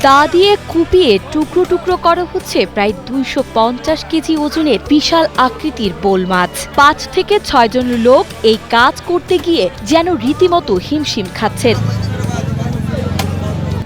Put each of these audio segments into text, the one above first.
দা দিয়ে কুপিয়ে টুকরো টুকরো করা হচ্ছে প্রায় 250 কেজি ওজনের বিশাল আকৃতির বোল মাছ। 5 থেকে 6 জন লোক এই কাজ করতে গিয়ে যেন রীতিমতো হিমশিম খাচ্ছেন।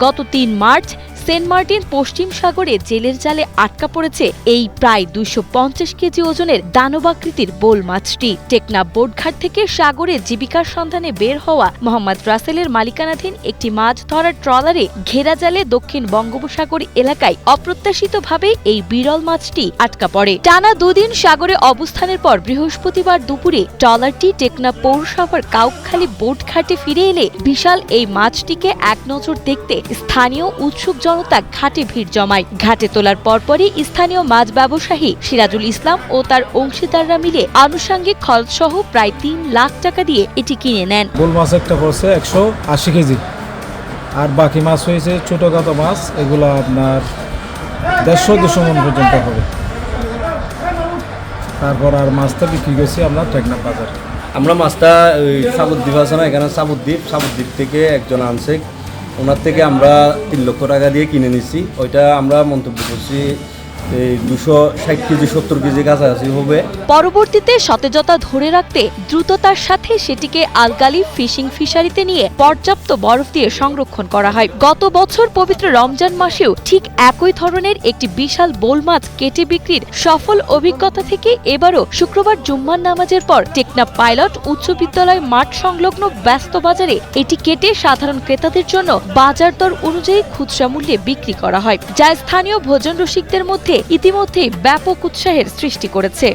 গত 3 মার্চ সেন্ট মার্টিন পশ্চিম সাগরে জেলের জালে আটকা পড়েছে এই প্রায় 250 কেজি ওজনের দানবাকৃতির বোল মাছটি। টেকনাফ বোটঘাট থেকে সাগরে জীবিকার সন্ধানে বের হওয়া মোহাম্মদ রাসেলের মালিকানাধীন একটি মাছ ধরার ট্রলারে ঘেরা জালে দক্ষিণ বঙ্গোপসাগর এলাকায় অপ্রত্যাশিতভাবে এই বিরল মাছটি আটকা পড়ে। টানা 2 দিন সাগরে অবস্থানের পর বৃহস্পতিবার দুপুরে ট্রলারটি টেকনাফ পৌরসভার কাউখালী বোটঘাটে ফিরে এলে বিশাল এই মাছটিকে এক নজর দেখতে স্থানীয় উৎসুক জনতা ঘাটে ভিড় জমায়। ঘাটে তোলার পরপরই স্থানীয় মাছ ব্যবসায়ী সিরাজুল ইসলাম ও তার অংশীদাররা মিলে আনুষঙ্গিক খরচ সহ প্রায় 3 লাখ টাকা দিয়ে এটি কিনে নেন। বোল মাছ একটা পড়ছে 180 কেজি, আর বাকি মাছ হয়েছে ছোটখাটো মাছ, এগুলো আপনার 150-200 মণ পর্যন্ত হবে। তারপর আর মাছটা বিক্রি করছি আমরা টেকনাফ বাজারে। আমরা মাছটা ওই সাবুদ্বীপ আছে না, এখানে সাবুদ্বীপ থেকে একজন আনছে, ওনার থেকে আমরা 3 লক্ষ টাকা দিয়ে কিনে নিচ্ছি। ওইটা আমরা মন্তব্য করছি 260 কেজি 70 কেজি কাছাকাছি হবে। পরবর্তীতে সতেজতা ধরে রাখতে দ্রুততার সাথে সেটিকে আলগালি ফিশিং ফিশারিতে নিয়ে পর্যাপ্ত বরফ দিয়ে সংরক্ষণ করা হয়। গত বছর পবিত্র রমজান মাসেও ঠিক একই ধরনের একটি বিশাল বোল মাছ কেটে বিক্রির সফল অভিজ্ঞতা থেকে এবারও শুক্রবার জুম্মার নামাজের পর টেকনাফ পাইলট উচ্চ বিদ্যালয় মাঠ সংলগ্ন ব্যস্ত বাজারে এটি কেটে সাধারণ ক্রেতাদের জন্য বাজার দর অনুযায়ী খুচরা মূল্যে বিক্রি করা হয়, যা স্থানীয় ভোজন রসিকদের মধ্যে ইতিমধ্যেই ব্যাপক উৎসাহের সৃষ্টি করেছে।